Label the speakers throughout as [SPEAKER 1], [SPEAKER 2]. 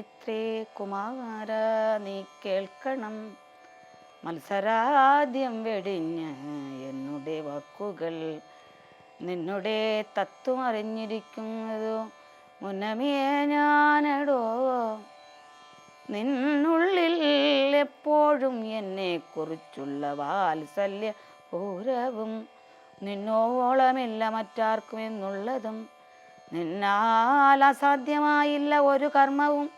[SPEAKER 1] വിശ്വാമിത്രേ കുമാര നീ കേൾക്കണം, മത്സരാദ്യം വെടിഞ്ഞ് എന്നുടെ വാക്കുകൾ. നിന്നുടെ തത്വം അറിഞ്ഞിരിക്കുന്നതോ മുന്നമേ ഞാനടോ. നിന്നുള്ളിൽ എപ്പോഴും എന്നെക്കുറിച്ചുള്ള വാത്സല്യ പൂരവും നിന്നോളമില്ല മറ്റാർക്കും എന്നുള്ളതും. നിന്നാൽ അസാധ്യമായില്ല ഒരു കർമ്മവും,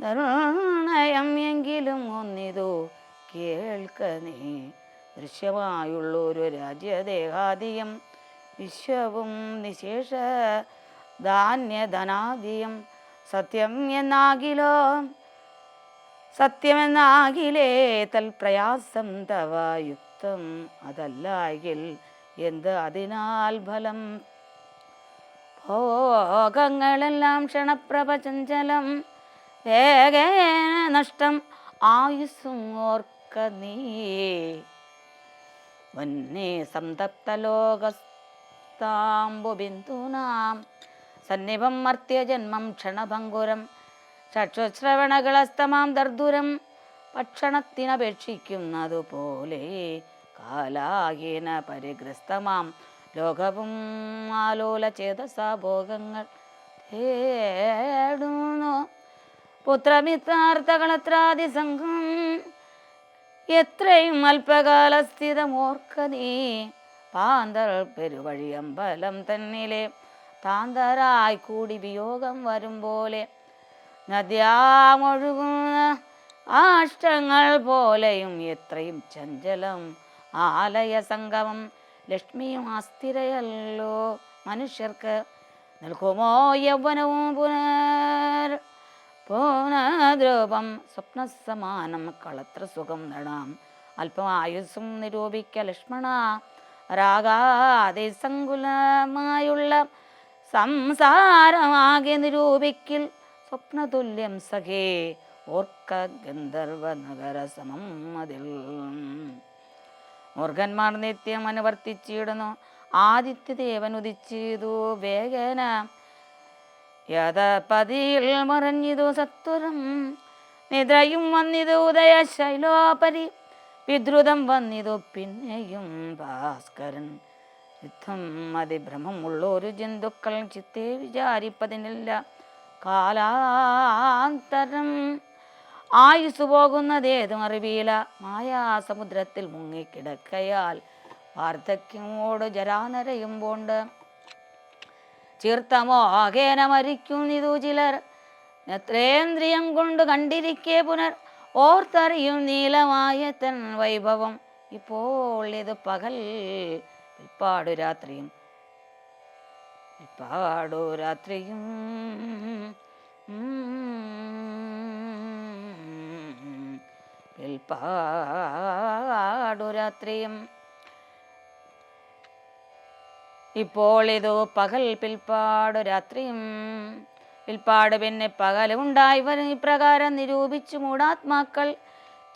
[SPEAKER 1] നിർണയം എങ്കിലും ഒന്നിതോ കേൾക്ക നീ. ദൃശ്യമായുള്ളൊരു രാജ്യദേഹാദിയം, വിശ്വവും നിശേഷ ധാന്യധനാദിയം. സത്യമെന്നാകിലേ തൽപ്രയാസം തവ യുക്തം. അതല്ലായിൽ എന്ത് അതിനാൽ ഫലം. ഭോഗങ്ങളെല്ലാം ക്ഷണപ്രപചഞ്ചലം, വേഗേന നഷ്ടം ആയുസ്സും ഓർക്ക നീ. വന്നേ സംതപ്തലോകസ്താംബുബിന്ദൂനാം സന്നിഭം മർത്യജന്മം ക്ഷണഭംഗുരം. ചക്ഷുശ്രവണകളസ്തമാം ദർദുരം ഭക്ഷണത്തിനപേക്ഷിക്കുന്നതുപോലെ. കാലാഹീന പരിഗ്രസ്തമാം ലോകവും ആലോല ചേതസാ ഭോഗങ്ങൾ തേടുന്നു. പുത്രമിത്രാർത്ഥകളത്രാദിസംഘം എത്രയും അല്പകാലസ്ഥിതമോർക്ക നീ. പാന്തർ പെരുവഴിയമ്പലം തന്നിലെ താന്തരായി കൂടി വിയോഗം വരും പോലെ. നദ്യാമൊഴുകുന്ന ആഷ്ടങ്ങൾ പോലെയും എത്രയും ചഞ്ചലം ആലയ സംഗമം. ലക്ഷ്മിയും അസ്ഥിരയല്ലോ മനുഷ്യർക്ക്, നിൽക്കുമോ യൗവനവും പുനദ്രൂപം. സ്വപ്നസമാനം കളത്ര സുഖം നടാം അല്പം ആയുസ്സും നിരൂപിക്ക ലക്ഷ്മണ. രാഗാതിസങ്കുലമായുള്ള സംസാരമാകെ നിരൂപിക്കിൽ സ്വപ്നതുല്യം സഖേ. ഓർക്ക ഗന്ധർവ നഗര സമം അതിൽ. മൂർഖന്മാർ നിത്യം അനുവർത്തിച്ചിടുന്നു, ആദിത്യദേവൻ ഉദിച്ചിതു വേഗന. യഥപതിയിൽ മറഞ്ഞിതു സത്വരം, നിദ്രയും വന്നിതു ഉദയശൈലോപരി. വിദ്രുതം വന്നിതു പിന്നെയും ഭാസ്കരൻ. യുദ്ധം അതിഭ്രമം ഉള്ളൊരു ജന്തുക്കൾ ചിത്തെ വിചാരിപ്പതിനില്ല കാലാന്തരം. ആയുസ് പോകുന്നതേതും അറിവീല, മായാസമുദ്രത്തിൽ മുങ്ങിക്കിടക്കയാൽ. വാർദ്ധക്യമോട് ജരാനരയും പോണ്ട് ചീർത്തമോഹേന മരിക്കുന്നിതു ചിലർ. നേത്രേന്ദ്രിയം കൊണ്ട് കണ്ടിരിക്കെ പുനർ ഓർത്തറിയും നീലമായ തൻ വൈഭവം. ഇപ്പോൾ ഇത് പകൽ, പിൽപ്പാടു രാത്രിയും ഇപ്പോൾ ഇതു പകൽ, പിൽപ്പാടു രാത്രിയും പിൽപ്പാട് പിന്നെ പകലുണ്ടായി വരും. ഇപ്രകാരം നിരൂപിച്ചു മൂഢാത്മാക്കൾ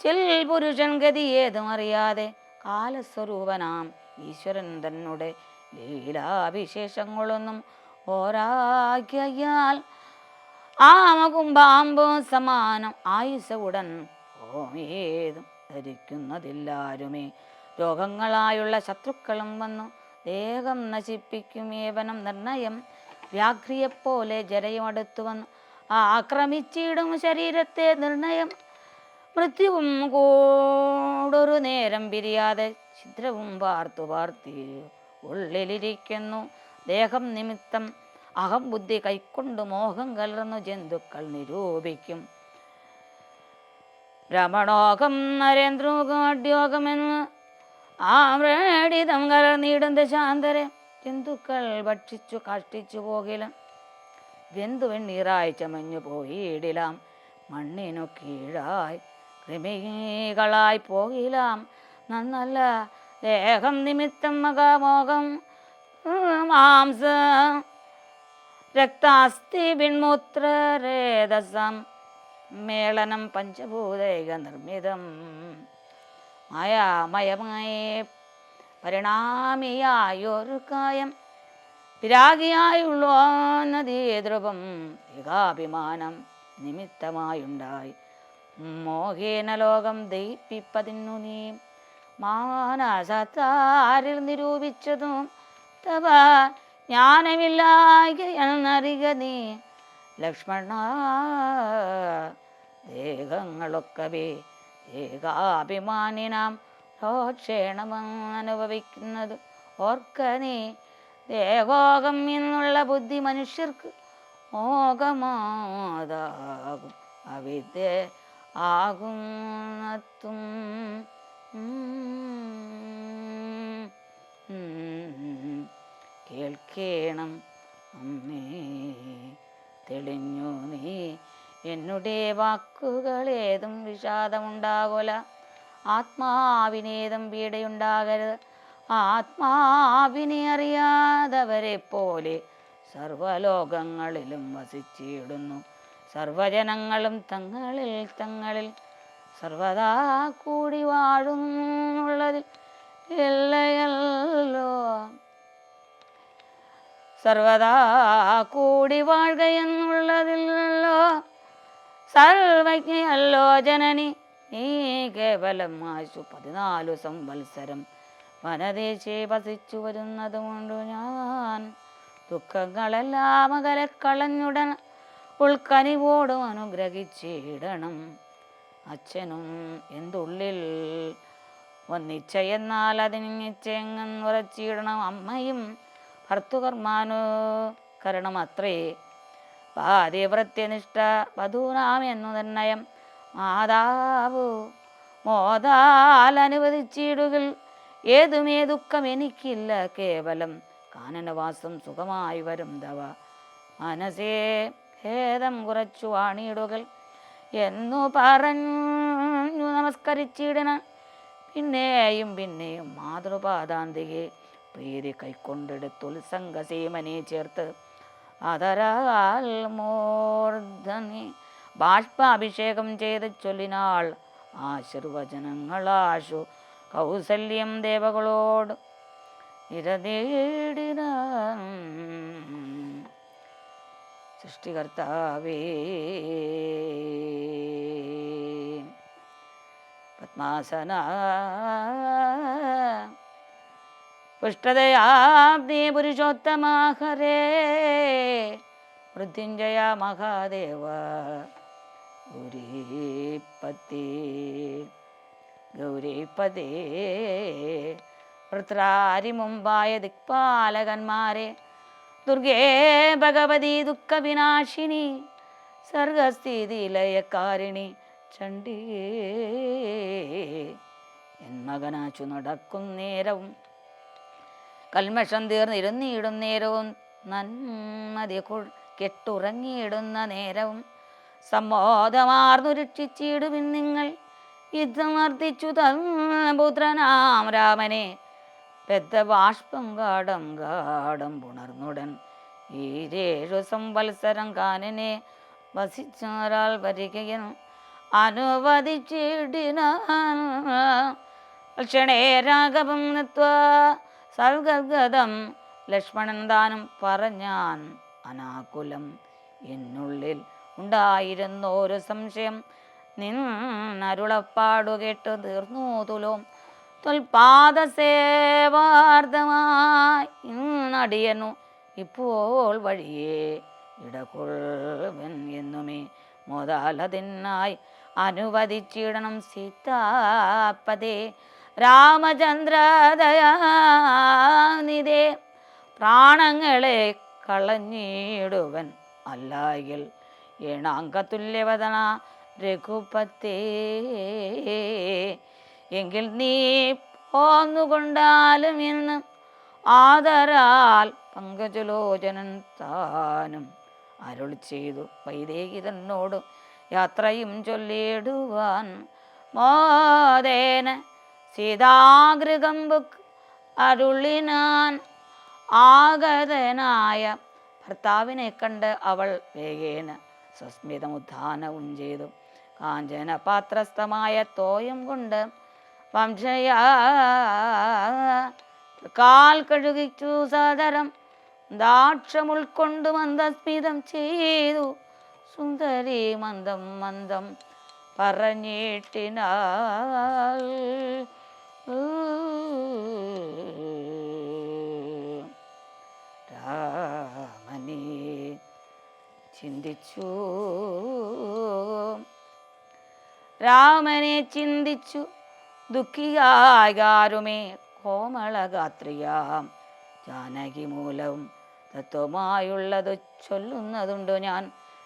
[SPEAKER 1] ചിൽ പുരുഷൻ ഗതി ഏതും അറിയാതെ. കാലസ്വരൂപനാം ഈശ്വരൻ തന്നെ ലീലാവിശേഷങ്ങളൊന്നും ഓരാകിയാൽ ആമകും പാമ്പും സമാനം. ആയുസ് ഉടൻ ഏതും ധരിക്കുന്നതില്ലാരുമേ. രോഗങ്ങളായുള്ള ശത്രുക്കളും വന്നു ദേഹം നശിപ്പിക്കും ഏവനം നിർണയം. വ്യാഘ്രിയെപ്പോലെ ജരയും അടുത്തു വന്നു ആക്രമിച്ചിടും ശരീരത്തെ നിർണയം. മൃത്യുവും കൂടൊരു നേരം പിരിയാതെ ഛിദ്രവും പാർത്തി ഉള്ളിലിരിക്കുന്നു. ദേഹം നിമിത്തം അഹം ബുദ്ധി കൈക്കൊണ്ടു മോഹം കലർന്നു ജന്തുക്കൾ നിരൂപിക്കും. ഭ്രമണോകം നരേന്ദ്രോകം അഡ്യോഗമെന്ന് ആമ്രേടിതം കലർന്നിടും ദശാന്തരെ. ജന്തുക്കൾ ഭക്ഷിച്ചു കാഷ്ടിച്ചു പോകിലും വെന്തു വെണ്ണീറായി ചമഞ്ഞു പോയിടിലാം. മണ്ണിനു കീഴായി കൃമികളായി പോകിലാം. നന്നല്ല ദേഹം നിമിത്തം മകാമോഹം മാംസ രക്താസ്ഥി പിൻമൂത്രരേതസം മേളനം പഞ്ചഭൂതൈക നിർമ്മിതം. മായാമയമായി പരിണാമിയായൊരു കായം. വിരാഗിയായുള്ള നദീ ധ്രുവം ഏകാഭിമാനം നിമിത്തമായുണ്ടായി. മോഹേന ലോകം ദയിപ്പിപ്പതിന്നു നീ മാനസത്താരിൽ നിരൂപിച്ചതും തവ ജ്ഞാനമില്ലായ്കയെന്നറിക നീ ലക്ഷ്മണ. ദേഹങ്ങളൊക്കവേ ഏകാഭിമാനിനാം ക്ഷേണമെന്നനുഭവിക്കുന്നത് ഓർക്ക നീ. ദേഹോകം എന്നുള്ള ബുദ്ധി മനുഷ്യർക്ക് മോഹമാതാകും അവിദ്യ ആകുന്നതും. കേൾക്കേണം അമ്മേ തെളിഞ്ഞു നീ എന്നുടെ വാക്കുകളേതും വിഷാദമുണ്ടാകൊല. ആത്മാവിനേതും പീഡയുണ്ടാകരുത്. ആത്മാവിനെ അറിയാതവരെ പോലെ സർവലോകങ്ങളിലും വസിച്ചിടുന്നു. സർവജനങ്ങളും തങ്ങളിൽ തങ്ങളിൽ സർവദാ കൂടി വാഴുന്നുള്ളതിൽ എല്ലയല്ലോ. സർവദാ കൂടി വാഴുകയെന്നുള്ളതിലല്ലോ സർവജ്ഞയല്ലോ ജനനി. നീ കേവലം ആശു 14 സംവത്സരം വനദേശേ വസിച്ചു വരുന്നതുകൊണ്ട് ഞാൻ ദുഃഖങ്ങളെല്ലാം അകലെ കളഞ്ഞുടൻ ഉൾക്കനിവോടും അനുഗ്രഹിച്ചിടണം. അച്ഛനും എന്തുള്ളിൽ ഒന്നിച്ചയെന്നാൽ അതിനിച്ചെങ്ങുറച്ചിടണം. അമ്മയും ഭർത്തുകർമാനുകരണമത്രേ പാതിവ്രത്യനിഷ്ഠ വധൂനാം എന്നു നിർണയം. മാതാവ് മോദാൽ അനുവദിച്ചിടുകിൽ ഏതുമേ ദുഃഖം എനിക്കില്ല. കേവലം കാനനവാസം സുഖമായി വരും തവ മനസ്സേ ഭേദം കുറച്ചു വാണിയിടുകൾ എന്നു പറഞ്ഞു നമസ്കരിച്ചിടണ. പിന്നെയും പിന്നെയും മാതൃപാദാന്തികെ പ്രീതി കൈക്കൊണ്ടെടുത്തുത്സംഗസീമനെ ചേർത്ത് അതരാൽ മൂർധനി ബാഷ്പാഭിഷേകം ചെയ്ത് ചൊല്ലിനാൾ ആശീർവചനങ്ങളാശു കൗസല്യം ദേവകളോട് ഇരതേടിന. സൃഷ്ടികർത്താവേ പത്മാസന പുഷ്ടതയാബ്ദി പുരുഷോത്തമാഹരേ മൃത്യുഞ്ജയ മഹാദേവ ഗൗരീപതേ വൃത്രാരി മുമ്പായ ദിക്പാലകന്മാരെ ദുർഗേ ഭഗവതി ദുഃഖവിനാശിനി സർഗസ്ഥിതി ലയകാരിണി ചണ്ഡീ. എൻ മകനാച്ചു നടക്കും നേരവും കൽമഷം തീർന്നിരുന്നിടും നേരവും നന്മതി കെട്ടുറങ്ങിയിടുന്ന നേരവും സമ്മോദമാർന്നു രക്ഷിച്ചിടുവിൻ നിങ്ങൾ. യുദ്ധം വർദ്ധിച്ചു പുത്രനാം രാമനെ പെദ്ദ ബാഷ്പം ഗാഠം ഗാഠം പുണർന്നുടൻ ഈ 7 സംവത്സരം കാനനെ വസിച്ചാൽ വരികയും അനുവദിച്ചിടിന. ക്ഷണേ രാഘവം നത്വാ സൽഗദ്ഗതം ലക്ഷ്മണൻ ദാനം പറഞ്ഞാൻ അനാകുലം. എന്നുള്ളിൽ ഉണ്ടായിരുന്നൊരു സംശയം നിന്നരുളപ്പാടു കേട്ടു തീർന്നു തുലോം. തൊൽപാദസേവാർദ്ധമായി നടിയനു ഇപ്പോൾ വഴിയേ ഇടകൊള്ളുവൻ എന്നുമേ മോദാലതിനായി അനുവദിച്ചിടണം. സീതാപതേ രാമചന്ദ്രദയാനിധേ പ്രാണങ്ങളെ കളഞ്ഞിടുവൻ അല്ലായിൽ ഏണാങ്കതുല്യവദന രഘുപതേ. എങ്കിൽ നീ പോന്നുകൊണ്ടാലും എന്ന് ആദരാൽ പങ്കജലോചനൻ താനും അരുൾ ചെയ്തു വൈദേഹി തന്നോട് യാത്രയും ചൊല്ലിടുവാൻ. മോദേന സീതാഗൃഹം അരുളിനാൻ. ആഗതനായ ഭർത്താവിനെ കണ്ട് അവൾ വേഗേന സ്വസ്മിതമുദ്ധാനവും ചെയ്തു. കാഞ്ചന പാത്രസ്ഥമായ തോയം കൊണ്ട് വംശയ കാൽ കഴുകിച്ചു സാദരം ദാക്ഷമുൾക്കൊണ്ടു മന്ദസ്മിതം ചെയ്തു. സുന്ദരി മന്ദം മന്ദം പറഞ്ഞിട്ടിനാൽ രാമനെ ചിന്തിച്ചു രാമനെ ചിന്തിച്ചു ദുഃഖിയാകാരുമേ കോമളഗാത്രിയാം ജാനകി മൂലവും തത്വമായുള്ളത് ചൊല്ലുന്നതുണ്ടു ഞാൻ.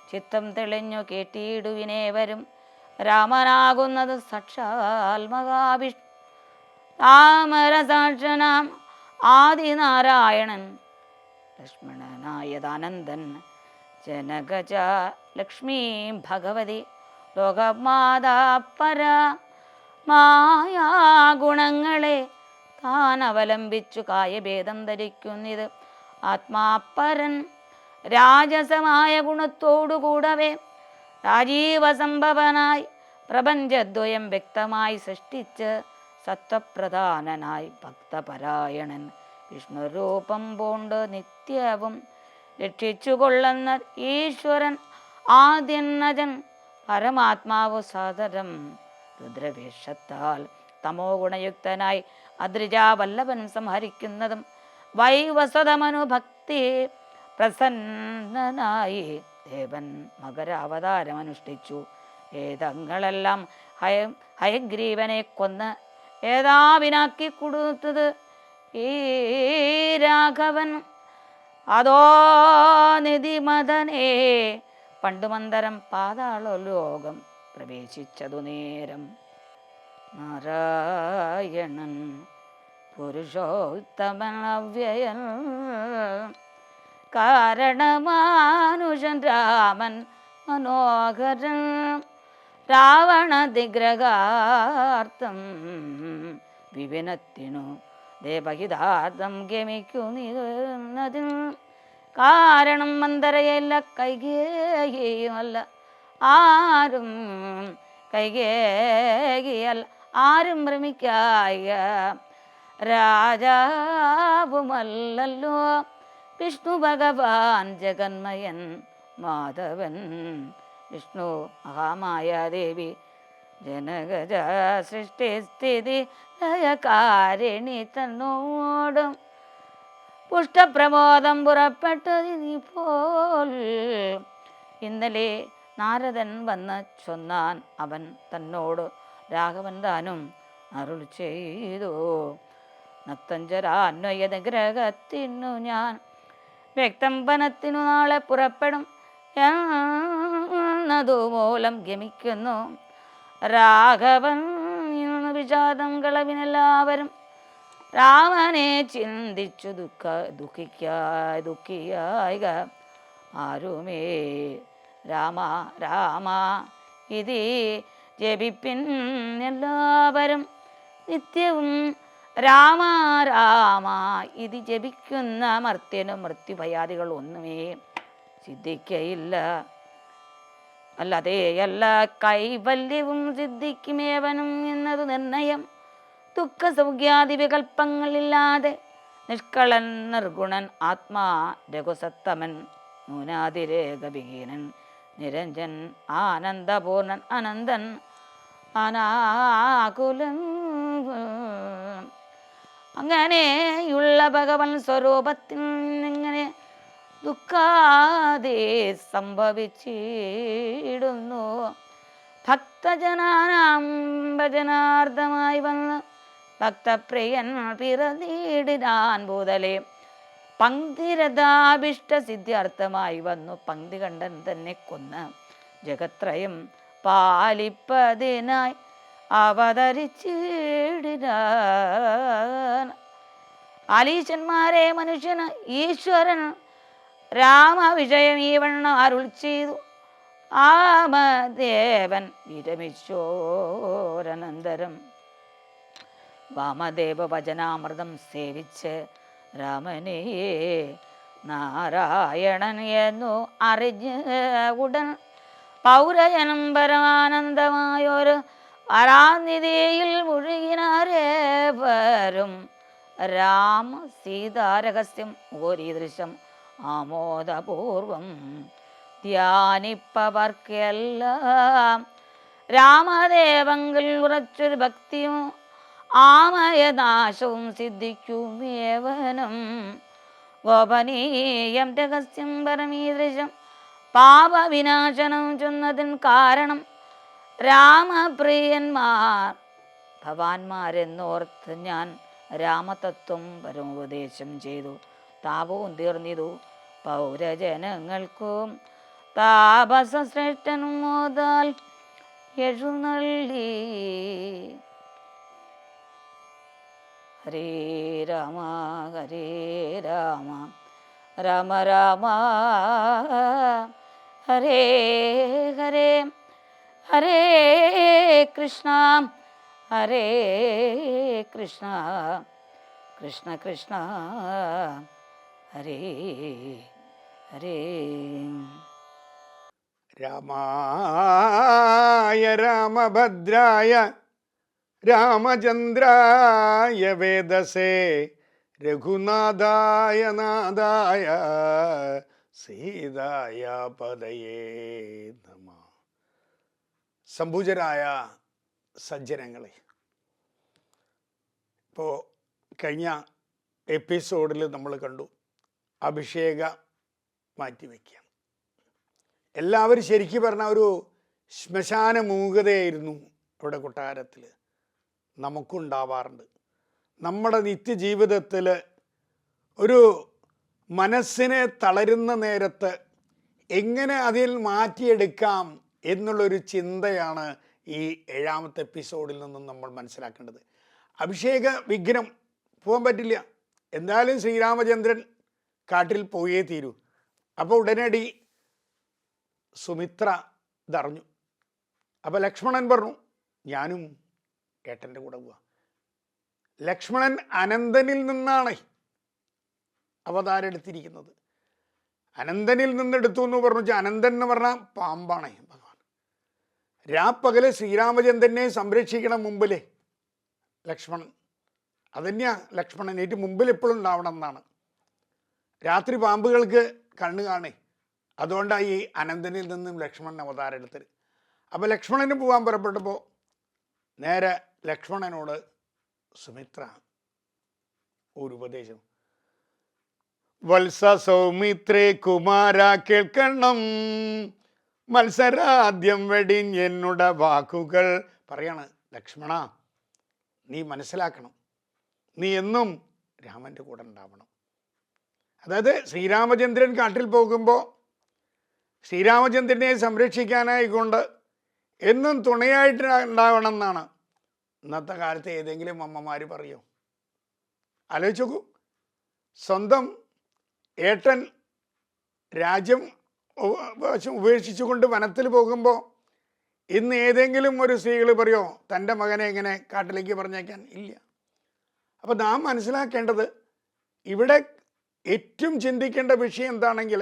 [SPEAKER 1] ചിത്തം തെളിഞ്ഞു കേട്ടിടുവിനേവരും രാമനാകുന്നത് സാക്ഷാൽ മഹാവിഷ്ണു രാമരസാക്ഷനാം ആദിനാരായണൻ ലക്ഷ്മണനായതാനന്ദൻ ജനകജ ലക്ഷ്മീ ഭഗവതി ലോകമാതാ പര മായാഗുണങ്ങളെ താൻ അവലംബിച്ചു കായഭേദം ധരിക്കുന്നിത് ആത്മാപരൻ രാജസമായ ഗുണത്തോടുകൂടവേ രാജീവസംഭവനായി പ്രപഞ്ചദ്വയം വ്യക്തമായി സൃഷ്ടിച്ച് സത്വപ്രധാനനായി ഭക്തപരായണൻ വിഷ്ണുരൂപം പൂണ്ട് നിത്യവും രക്ഷിച്ചുകൊള്ളുന്ന ഈശ്വരൻ ആദ്യന്നജൻ പരമാത്മാവ് സാദരം രുദ്രവേഷത്താൽ തമോ ഗുണയുക്തനായി അദ്രിജാവല്ലഭൻ സംഹരിക്കുന്നതും വൈവസതമനു ഭക്തി പ്രസന്നനായി ദേവൻ മകരാവതാരമനുഷ്ഠിച്ചു. വേദങ്ങളെല്ലാം ഹയഗ്രീവനെ കൊന്ന് ഏതാവിനാക്കി കൊടുത്തത് ഈ രാഘവൻ അതോ നിധിമദനേ പണ്ടുമന്തരം പാതാളലോകം പ്രവേശിച്ചതു നേരം. നാരായണൻ പുരുഷോത്തമൻ അവ്യയൻ കാരണമാനുഷൻ രാമൻ മനോഹരൻ രാവണ ദിഗ്രഹാർത്ഥം വിപിനത്തിനു ദേവഹിതാർത്ഥം ഗമിക്കുന്നതിന് കാരണം മന്ദരയല്ല കൈകേയിയുമല്ല ആരും കൈകേയിയല്ല ആരും ഭ്രമിക്കായ രാജാവുമല്ലല്ലോ വിഷ്ണു ഭഗവാൻ ജഗന്മയൻ മാധവൻ വിഷ്ണു മഹാമായാദേവി ജനകജ സൃഷ്ടി സ്ഥിതി ലയകാരിണി തന്നോടും പുഷ്ടപ്രമോദം പുറപ്പെട്ടതിപ്പോൾ ഇന്നലെ നാരദൻ വന്ന് ചൊന്നാൻ അവൻ തന്നോട് രാഘവൻ താനും അരുൾ ചെയ്തു. നക്തഞ്ചരാന്വയത ഗ്രഹത്തിനു ഞാൻ വ്യക്തംബനത്തിനു നാളെ പുറപ്പെടും എന്നതുമൂലം ഗമിക്കുന്നു. രാഘവൻ വിഷാദം കളവിനെല്ലാവരും രാമനെ ചിന്തിച്ചു ദുഃഖിയായിക ആരുമേ രാമ രാമ ഇതി ജപിപ്പിൻ എല്ലാവരും നിത്യവും രാമ രാമ ഇതി ജപിക്കുന്ന മർത്യനും മൃത്യുഭയാദികൾ ഒന്നുമേ സിദ്ധിക്കയില്ല. അല്ലാതെയല്ല കൈവല്യവും സിദ്ധിക്കുമേവനും എന്നതു നിർണയം. ദുഃഖസൗഖ്യാദി വികൽപ്പങ്ങളില്ലാതെ നിഷ്കളൻ നിർഗുണൻ ആത്മാ രഘുസത്തമൻ നൂനാതിരേഖവിഹീനൻ നിരഞ്ജൻ ആനന്ദപൂർണൻ അനന്തൻ അനാകുലൻ. അങ്ങനെയുള്ള ഭഗവൻ സ്വരൂപത്തിൽ നിന്നിങ്ങനെ ദുഃഖാദി സംഭവിച്ചിടുന്നു. ഭക്തജനാനാം ഭജനാർത്ഥമായി വന്ന് ഭക്തപ്രിയൻ പിറന്നീടിനാൻ ഭൂതലേ പങ്ക്തിരഥാഭിഷ്ട സിദ്ധ്യർത്ഥമായി വന്നു പങ്ക്തി കണ്ടൻ തന്നെ കൊന്ന് ജഗത്രയം പാലിപ്പതിനായി അവതരിച്ചിടിനാൻ. ആലീശന്മാരെ മനുഷ്യന് ഈശ്വരൻ രാമവിജയം ഈ വണ്ണം അരുൾ ചെയ്തു. ആമദേവൻ വിരമിച്ചോരനന്തരം വാമദേവ വചനാമൃതം സേവിച്ച് രാമനെ നാരായണൻ എന്നു അറിഞ്ഞ് ഉടൻ പൗരജനം പരമാനന്ദമായൊരു പരാനിധിയിൽ മുഴുകിനാരേവരും രാമ സീതാരഹസ്യം ഓരീദൃശം ആമോദപൂർവം ധ്യാനിപ്പവർക്കെല്ലാം രാമദേവങ്കിൽ ഉറച്ചൊരു ഭക്തിയും ആമയനാശവും സിദ്ധിക്കുമേവനും. ഗോപനീയം രഹസ്യം പരമീദൃശം പാപവിനാശനം ചൊന്നതിൻ കാരണം രാമപ്രിയന്മാർ ഭവാന്മാരെന്നോർത്ത് ഞാൻ രാമതത്വം പരമോപദേശം ചെയ്തു. താപവും തീർന്നിതു പൗരജനങ്ങൾക്കും താപസശ്രേഷ്ഠനും മോദാൽ എഴുന്നള്ളി. ഹരേ രാമ ഹരേ രാമ രാമ രാമ ഹരേ ഹരേ ഹരേ കൃഷ്ണ ഹരേ കൃഷ്ണ കൃഷ്ണ കൃഷ്ണ ഹരേ ഹരേ.
[SPEAKER 2] രാമായ രാമഭദ്രായ രാമചന്ദ്രായ വേദസേ രഘുനാഥായ നാഥായ സീതായ പദയേ നമഃ. സംഭൂജരായ സജ്ജനങ്ങളെ, ഇപ്പോൾ കഴിഞ്ഞ എപ്പിസോഡിൽ നമ്മൾ കണ്ടു അഭിഷേക മാറ്റിവെക്കുക. എല്ലാവരും ശരിക്കും പറഞ്ഞ ഒരു ശ്മശാന മൂകതയായിരുന്നു ഇവിടെ കൊട്ടാരത്തിൽ. നമുക്കുണ്ടാവാറുണ്ട്. നമ്മുടെ നിത്യജീവിതത്തിൽ ഒരു മനസ്സിനെ തളരുന്ന നേരത്ത് എങ്ങനെ അതിൽ മാറ്റിയെടുക്കാം എന്നുള്ളൊരു ചിന്തയാണ് ഈ 7ാമത്തെ എപ്പിസോഡിൽ നിന്നും നമ്മൾ മനസ്സിലാക്കേണ്ടത്. അഭിഷേക വിഘ്നം പോകാൻ പറ്റില്ല. എന്തായാലും ശ്രീരാമചന്ദ്രൻ കാട്ടിൽ പോയേ തീരൂ. അപ്പോൾ ഉടനടി സുമിത്ര ഇതറിഞ്ഞു. അപ്പോൾ ലക്ഷ്മണൻ പറഞ്ഞു, ഞാനും ഏട്ടൻ്റെ കൂടെ പോവാ. ലക്ഷ്മണൻ അനന്തനിൽ നിന്നാണ് അവതാരം എടുത്തിരിക്കുന്നത്. അനന്തനിൽ നിന്നെടുത്തു എന്ന് പറഞ്ഞു വെച്ചാൽ അനന്തൻ എന്ന് പറഞ്ഞാൽ പാമ്പാണ് ഭഗവാൻ. രാപ്പകല് ശ്രീരാമചന്ദ്രനെ സംരക്ഷിക്കണം മുമ്പിലെ ലക്ഷ്മണൻ. അതന്നെയാ ലക്ഷ്മണൻ ഏറ്റവും മുമ്പിൽ എപ്പോഴും ഉണ്ടാവണം എന്നാണ്. രാത്രി പാമ്പുകൾക്ക് കണ്ണ് കാണേ, അതുകൊണ്ടാണ് ഈ അനന്തനിൽ നിന്നും ലക്ഷ്മണൻ അവതാരം എടുത്തത്. അപ്പോൾ ലക്ഷ്മണന് പോകാൻ പുറപ്പെട്ടപ്പോൾ നേരെ ലക്ഷ്മണനോട് സുമിത്ര ഒരു ഉപദേശം. വത്സ സൗമിത്രേ കുമാര കേൾക്കണം, മത്സരാദ്യം വെടിഞ്ഞെന്നുടെ വാക്കുകൾ പറയാണ്. ലക്ഷ്മണ, നീ മനസ്സിലാക്കണം, നീ എന്നും രാമൻ്റെ കൂടെ ഉണ്ടാവണം. അതായത് ശ്രീരാമചന്ദ്രൻ കാട്ടിൽ പോകുമ്പോൾ ശ്രീരാമചന്ദ്രനെ സംരക്ഷിക്കാനായിക്കൊണ്ട് എന്നും തുണയായിട്ട് ഉണ്ടാവണം എന്നാണ് ഇന്നത്തെ കാലത്ത് ഏതെങ്കിലും അമ്മമാർ പറയോ? ആലോചിച്ച് നോക്കൂ. സ്വന്തം ഏട്ടൻ രാജ്യം ഉപേക്ഷിച്ചുകൊണ്ട് വനത്തിൽ പോകുമ്പോൾ ഇന്ന് ഏതെങ്കിലും ഒരു സ്ത്രീകൾ പറയോ തൻ്റെ മകനെ എങ്ങനെ കാട്ടിലേക്ക് പറഞ്ഞേക്കാൻ? ഇല്ല. അപ്പോൾ നാം മനസ്സിലാക്കേണ്ടത് ഇവിടെ ഏറ്റവും ചിന്തിക്കേണ്ട വിഷയം എന്താണെങ്കിൽ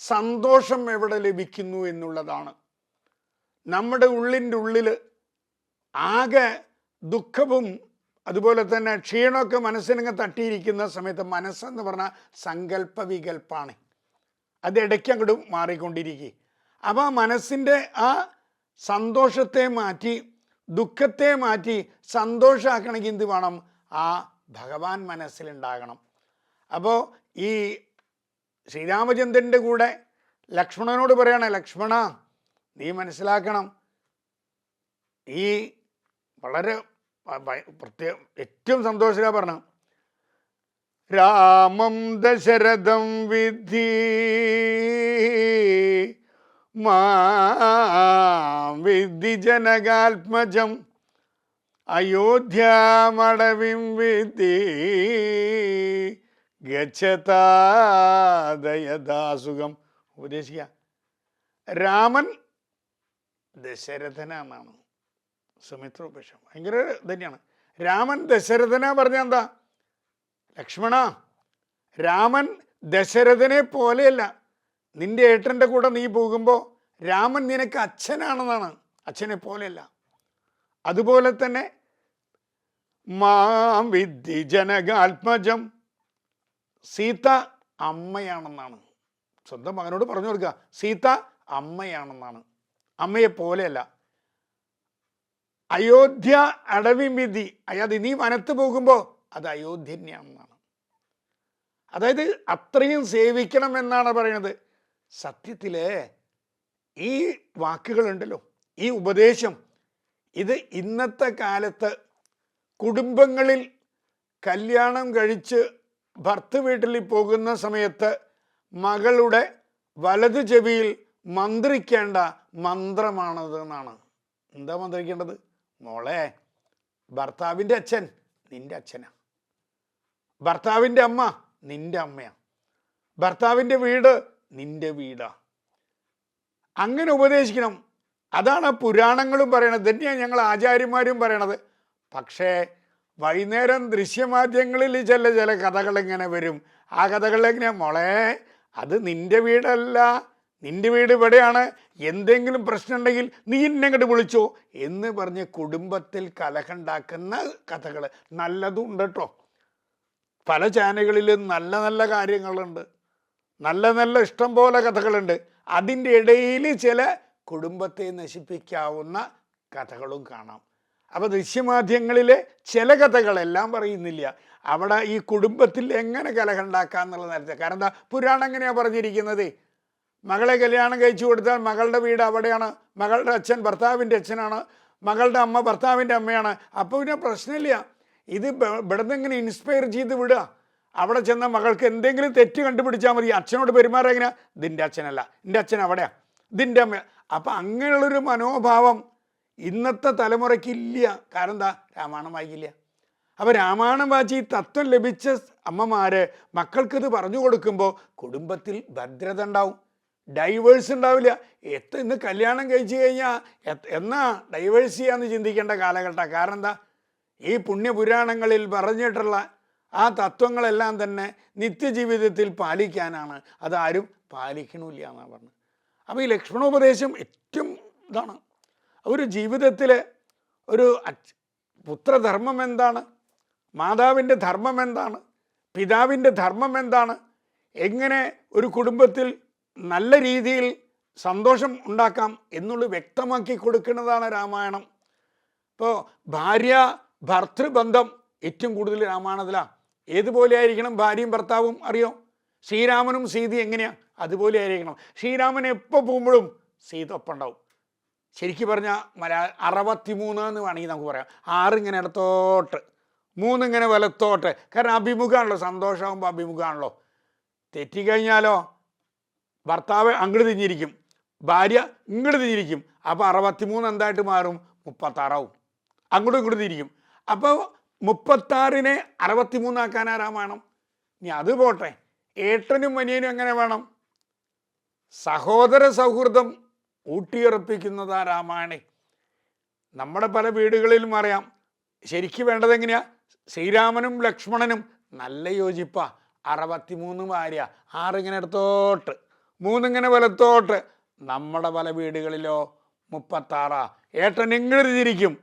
[SPEAKER 2] സന്തോഷം എവിടെ ലഭിക്കുന്നു എന്നുള്ളതാണ്. നമ്മുടെ ഉള്ളിൻ്റെ ഉള്ളിൽ ആകെ ദുഃഖവും അതുപോലെ തന്നെ ക്ഷീണമൊക്കെ മനസ്സിനങ്ങ് തട്ടിയിരിക്കുന്ന സമയത്ത് മനസ്സെന്ന് പറഞ്ഞാൽ സങ്കല്പ വികല്പമാണ്. അത് ഇടയ്ക്ക് അങ്ങോട്ട് മാറിക്കൊണ്ടിരിക്കുക. അപ്പോൾ ആ മനസ്സിൻ്റെ ആ സന്തോഷത്തെ മാറ്റി ദുഃഖത്തെ മാറ്റി സന്തോഷമാക്കണമെങ്കിൽ എന്ത് വേണം? ആ ഭഗവാൻ മനസ്സിലുണ്ടാകണം. അപ്പോൾ ഈ ശ്രീരാമചന്ദ്രൻ്റെ കൂടെ ലക്ഷ്മണനോട് പറയണേ, ലക്ഷ്മണ നീ മനസ്സിലാക്കണം, ഈ വളരെ പ്രത്യേകം ഏറ്റവും സന്തോഷമാണ് പറഞ്ഞു. രാമം ദശരഥം വിദ്ധി മാം വിദ്ധി ജനകാത്മജം അയോധ്യാമടവിം വിദ്ധി ഗച്ഛതാദയദാസുഖം. ഉപദേശിക്കുക, രാമൻ ദശരഥനാണ്. സുമിത്രോപേക്ഷം ഭയങ്കര തന്നെയാണ്. രാമൻ ദശരഥന പറഞ്ഞ എന്താ? ലക്ഷ്മണ, രാമൻ ദശരഥനെ പോലെയല്ല. നിന്റെ ഏട്ടൻ്റെ കൂടെ നീ പോകുമ്പോൾ രാമൻ നിനക്ക് അച്ഛനാണെന്നാണ്, അച്ഛനെ പോലെയല്ല. അതുപോലെ തന്നെ മാം വിദ്ധി ജനകാത്മജം, സീത അമ്മയാണെന്നാണ്. സ്വന്തം മകനോട് പറഞ്ഞു കൊടുക്കുക സീത അമ്മയാണെന്നാണ്, അമ്മയെ പോലെയല്ല. അയോധ്യ അടവിമിതി, അതായത് നീ വനത്ത് പോകുമ്പോൾ അത് അയോധ്യനെയാണെന്നാണ്. അതായത് അത്രയും സേവിക്കണം എന്നാണ് പറയുന്നത്. സത്യത്തില് ഈ വാക്കുകളുണ്ടല്ലോ, ഈ ഉപദേശം, ഇത് ഇന്നത്തെ കാലത്ത് കുടുംബങ്ങളിൽ കല്യാണം കഴിച്ച് ഭർത്തൃ വീട്ടിൽ പോകുന്ന സമയത്ത് മകളുടെ വലതു ചെവിയിൽ മന്ത്രിക്കേണ്ട മന്ത്രമാണത് എന്നാണ്. എന്താ മന്ത്രിക്കേണ്ടത്? മോളെ, ഭർത്താവിൻ്റെ അച്ഛൻ നിന്റെ അച്ഛനാ, ഭർത്താവിൻ്റെ അമ്മ നിന്റെ അമ്മയാ, ഭർത്താവിൻ്റെ വീട് നിന്റെ വീടാ. അങ്ങനെ ഉപദേശിക്കണം. അതാണ് പുരാണങ്ങളും പറയണത്, തന്നെയാണ് ഞങ്ങൾ ആചാര്യന്മാരും പറയണത്. പക്ഷേ വൈകുന്നേരം ദൃശ്യമാധ്യമങ്ങളിൽ ചില കഥകൾ ഇങ്ങനെ വരും. ആ കഥകളിലെങ്ങനെയാ? മോളെ, അത് നിന്റെ വീടല്ല, നിന്റെ വീട് ഇവിടെയാണ്, എന്തെങ്കിലും പ്രശ്നം ഉണ്ടെങ്കിൽ നീ എന്നെ അങ്ങോട്ട് വിളിച്ചോ എന്ന് പറഞ്ഞ് കുടുംബത്തിൽ കലഹമുണ്ടാക്കുന്ന കഥകൾ. നല്ലതും ഉണ്ട് കേട്ടോ, പല ചാനലുകളിലും നല്ല നല്ല കാര്യങ്ങളുണ്ട്, നല്ല നല്ല ഇഷ്ടം പോലെ കഥകളുണ്ട്. അതിൻ്റെ ഇടയിൽ ചില കുടുംബത്തെ നശിപ്പിക്കാവുന്ന കഥകളും കാണാം. അപ്പോൾ ദൃശ്യമാധ്യമങ്ങളിലെ ചില കഥകളെല്ലാം പറയുന്നില്ല, അവിടെ ഈ കുടുംബത്തിൽ എങ്ങനെ കലഹം ഉണ്ടാക്കാം എന്നുള്ള നേരത്തെ. കാരണം എന്താ? പുരാണം എങ്ങനെയാണ് പറഞ്ഞിരിക്കുന്നത്? മകളെ കല്യാണം കഴിച്ചു കൊടുത്താൽ മകളുടെ വീട് അവിടെയാണ്, മകളുടെ അച്ഛൻ ഭർത്താവിൻ്റെ അച്ഛനാണ്, മകളുടെ അമ്മ ഭർത്താവിൻ്റെ അമ്മയാണ്. അപ്പോൾ പിന്നെ പ്രശ്നമില്ല. ഇത് ഇവിടുന്ന് ഇങ്ങനെ ഇൻസ്പയർ ചെയ്ത് വിടുക. അവിടെ ചെന്ന മകൾക്ക് എന്തെങ്കിലും തെറ്റ് കണ്ടുപിടിച്ചാൽ മതി. അച്ഛനോട് പെരുമാറുക എങ്ങനെയാ? ഇതിൻ്റെ അച്ഛനല്ല, എൻ്റെ അച്ഛൻ അവിടെയാ, ഇതിൻ്റെ അമ്മ. അപ്പം അങ്ങനെയുള്ളൊരു മനോഭാവം ഇന്നത്തെ തലമുറയ്ക്കില്ല. കാരണം എന്താ? രാമായണം വായിക്കില്ല. അപ്പോൾ രാമായണം വായിച്ച് ഈ തത്വം ലഭിച്ച അമ്മമാര് മക്കൾക്കിത് പറഞ്ഞു കൊടുക്കുമ്പോൾ കുടുംബത്തിൽ ഭദ്രത ഉണ്ടാവും, ഡൈവേഴ്സ് ഉണ്ടാവില്ല. ഇന്ന് കല്യാണം കഴിച്ചു കഴിഞ്ഞാൽ എന്നാ ഡൈവേഴ്സ് ചെയ്യാന്ന് ചിന്തിക്കേണ്ട കാലഘട്ടമാണ്. കാരണം എന്താ? ഈ പുണ്യപുരാണങ്ങളിൽ പറഞ്ഞിട്ടുള്ള ആ തത്വങ്ങളെല്ലാം തന്നെ നിത്യജീവിതത്തിൽ പാലിക്കാനാണ്, അതാരും പാലിക്കണില്ല എന്നാണ് പറഞ്ഞത്. അപ്പോൾ ഈ ലക്ഷ്മണോപദേശം ഏറ്റവും ഇതാണ്. ഒരു ജീവിതത്തിൽ ഒരു പുത്രധർമ്മം എന്താണ്, മാതാവിൻ്റെ ധർമ്മം എന്താണ്, പിതാവിൻ്റെ ധർമ്മം എന്താണ്, എങ്ങനെ ഒരു കുടുംബത്തിൽ നല്ല രീതിയിൽ സന്തോഷം ഉണ്ടാക്കാം എന്നുള്ളത് വ്യക്തമാക്കി കൊടുക്കുന്നതാണ് രാമായണം. ഇപ്പോൾ ഭാര്യ ഭർത്തൃബന്ധം ഏറ്റവും കൂടുതൽ രാമായണത്തിലാണ്. ഏതുപോലെ ആയിരിക്കണം ഭാര്യയും ഭർത്താവും അറിയോ? ശ്രീരാമനും സീത എങ്ങനെയാണ്? അതുപോലെ ആയിരിക്കണം. ശ്രീരാമൻ എപ്പോൾ പോകുമ്പോഴും സീത ഒപ്പം ഉണ്ടാവും. ശരിക്കും പറഞ്ഞാൽ 63 എന്ന് വേണമെങ്കിൽ നമുക്ക് പറയാം. 6 ഇങ്ങനെ ഇടത്തോട്ട്, 3 ഇങ്ങനെ വലത്തോട്ട്. കാരണം അഭിമുഖമാണല്ലോ, സന്തോഷമാകുമ്പോൾ അഭിമുഖമാണല്ലോ. തെറ്റിക്കഴിഞ്ഞാലോ ഭർത്താവ് അങ്ങോട്ട് തിരിഞ്ഞിരിക്കും, ഭാര്യ ഇങ്ങോട്ട് തിരിഞ്ഞിരിക്കും. അപ്പോൾ 63 എന്തായിട്ട് മാറും? 36 അങ്ങോട്ടും ഇങ്ങോട്ട് തിരിക്കും. അപ്പോൾ 36നെ 63 ആക്കാനാ രാമായണം. ഇനി അത് പോട്ടെ, ഏട്ടനും അനിയനും എങ്ങനെ വേണം? സഹോദര സൗഹൃദം ഊട്ടിയുറപ്പിക്കുന്നതാ രാമായണം. നമ്മുടെ പല വീടുകളിലും അറിയാം. ശരിക്കും വേണ്ടത് എങ്ങനെയാ? ശ്രീരാമനും ലക്ഷ്മണനും നല്ല യോജിപ്പാ. 63 ഭാര്യ, 6 ഇങ്ങനെ ഇടത്തോട്ട്, 3 ഇങ്ങനെ വലത്തോട്ട്. നമ്മുടെ പല വീടുകളിലോ 36. ഏട്ടൻ ഇങ്ങോട്ട് തിരിക്കും,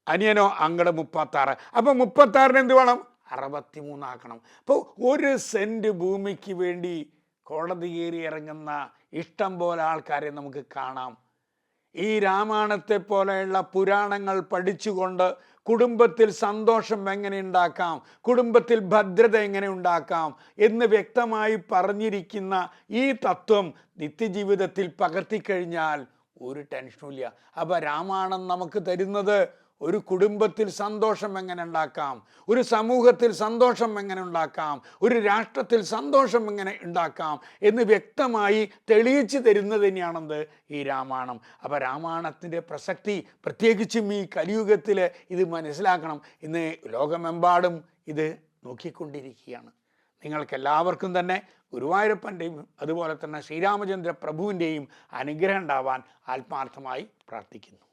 [SPEAKER 2] അനിയനോ അങ്ങോട്ട് 36. അപ്പം 36ന് എന്ത് വേണം? 63 ആക്കണം. അപ്പോൾ 1 സെൻറ്റ് ഭൂമിക്ക് വേണ്ടി കോടതി കയറി ഇറങ്ങുന്ന ഇഷ്ടം പോലെ ആൾക്കാരെ നമുക്ക് കാണാം. ഈ രാമായണത്തെ പോലെയുള്ള പുരാണങ്ങൾ പഠിച്ചുകൊണ്ട് കുടുംബത്തിൽ സന്തോഷം എങ്ങനെ ഉണ്ടാക്കാം, കുടുംബത്തിൽ ഭദ്രത എങ്ങനെ ഉണ്ടാക്കാം എന്ന് വ്യക്തമായി പറഞ്ഞിരിക്കുന്ന ഈ തത്വം നിത്യജീവിതത്തിൽ പകർത്തിക്കഴിഞ്ഞാൽ ഒരു ടെൻഷനും ഇല്ല. അപ്പോൾ രാമായണം നമുക്ക് തരുന്നത് ഒരു കുടുംബത്തിൽ സന്തോഷം എങ്ങനെ ഉണ്ടാക്കാം, ഒരു സമൂഹത്തിൽ സന്തോഷം എങ്ങനെ ഉണ്ടാക്കാം, ഒരു രാഷ്ട്രത്തിൽ സന്തോഷം എങ്ങനെ ഉണ്ടാക്കാം എന്ന് വ്യക്തമായി തെളിയിച്ചു തരുന്നത് തന്നെയാണെന്ത്? ഈ രാമായണം. അപ്പോൾ രാമായണത്തിൻ്റെ പ്രസക്തി പ്രത്യേകിച്ചും ഈ കലിയുഗത്തിൽ ഇത് മനസ്സിലാക്കണം. ഇന്ന് ലോകമെമ്പാടും ഇത് നോക്കിക്കൊണ്ടിരിക്കുകയാണ്. നിങ്ങൾക്കെല്ലാവർക്കും തന്നെ ഗുരുവായൂരപ്പൻ്റെയും അതുപോലെ തന്നെ ശ്രീരാമചന്ദ്ര പ്രഭുവിൻ്റെയും അനുഗ്രഹം ഉണ്ടാവാൻ ആത്മാർത്ഥമായി പ്രാർത്ഥിക്കുന്നു.